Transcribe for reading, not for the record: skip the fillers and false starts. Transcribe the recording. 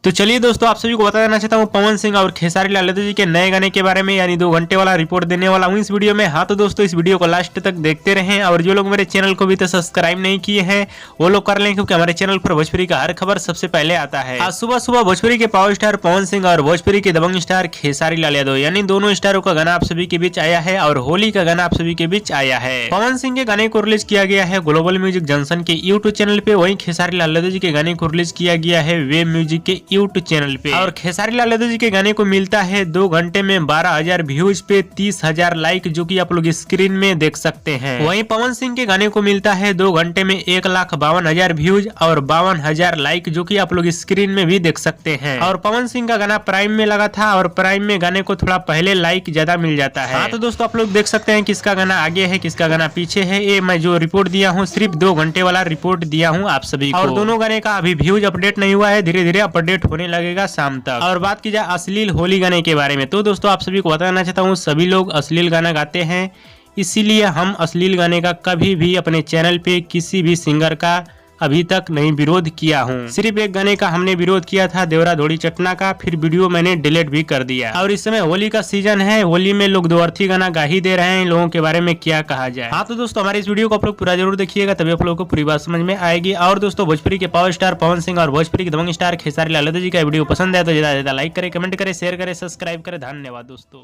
तो चलिए दोस्तों, आप सभी को बता देना चाहता हूँ पवन सिंह और खेसारी लाल यादव जी के नए गाने के बारे में, यानी 2 घंटे वाला रिपोर्ट देने वाला हूँ इस वीडियो में। हाँ तो दोस्तों, इस वीडियो को लास्ट तक देखते रहें और जो लोग मेरे चैनल को भी तो सब्सक्राइब नहीं किए हैं वो लोग कर लें, क्योंकि हमारे चैनल पर भोजपुरी का हर खबर सबसे पहले आता है। आज सुबह सुबह भोजपुरी के पावर स्टार पवन सिंह और भोजपुरी के दबंग स्टार खेसारी लाल यादव यानी दोनों स्टारों का गाना आप सभी के बीच आया है और होली का गाना आप सभी के बीच आया है। पवन सिंह के गाने को रिलीज किया गया है ग्लोबल म्यूजिक जंक्शन के यूट्यूब चैनल पे, वहीं खेसारी लाल यादव जी के गाने को रिलीज किया गया है वेब म्यूजिक के यूट्यूब चैनल पे। और खेसारी लाल यादव जी के गाने को मिलता है 2 घंटे में 12,000 व्यूज पे 30,000 लाइक, जो कि आप लोग स्क्रीन में देख सकते हैं। वहीं पवन सिंह के गाने को मिलता है 2 घंटे में 1,52,000 व्यूज और 52,000 लाइक, जो कि आप लोग स्क्रीन में भी देख सकते हैं। और पवन सिंह का गाना प्राइम में लगा था और प्राइम में गाने को थोड़ा पहले लाइक ज्यादा मिल जाता है। हाँ तो दोस्तों, आप लोग देख सकते हैं किसका गाना आगे है किसका गाना पीछे है। ये मैं जो रिपोर्ट दिया हूँ सिर्फ 2 घंटे वाला रिपोर्ट दिया हूँ आप सभी को, और दोनों गाने का अभी व्यूज अपडेट नहीं हुआ है, धीरे धीरे अपडेट होने लगेगा शाम तक। और बात की जाए अश्लील होली गाने के बारे में, तो दोस्तों आप सभी को बताना चाहता हूँ सभी लोग अश्लील गाना गाते हैं, इसीलिए हम अश्लील गाने का कभी भी अपने चैनल पे किसी भी सिंगर का अभी तक नहीं विरोध किया हूँ। सिर्फ एक गाने का हमने विरोध किया था, देवरा धोड़ी चटना का, फिर वीडियो मैंने डिलीट भी कर दिया। और इस समय होली का सीजन है, होली में लोग 2 अर्थी गाना गा ही दे रहे हैं, इन लोगों के बारे में क्या कहा जाए। हाँ तो दोस्तों, हमारे इस वीडियो को आप लोग पूरा जरूर देखिएगा, तभी आप लोगों को पूरी बात समझ में आएगी। और दोस्तों, भोजपुरी के पावर स्टार पवन सिंह और भोजपुरी के दबंग स्टार खेसारी लाल यादव जी का वीडियो पसंद है तो ज्यादा लाइक करें, कमेंट करें, शेयर करें, सब्सक्राइब करें। धन्यवाद दोस्तों।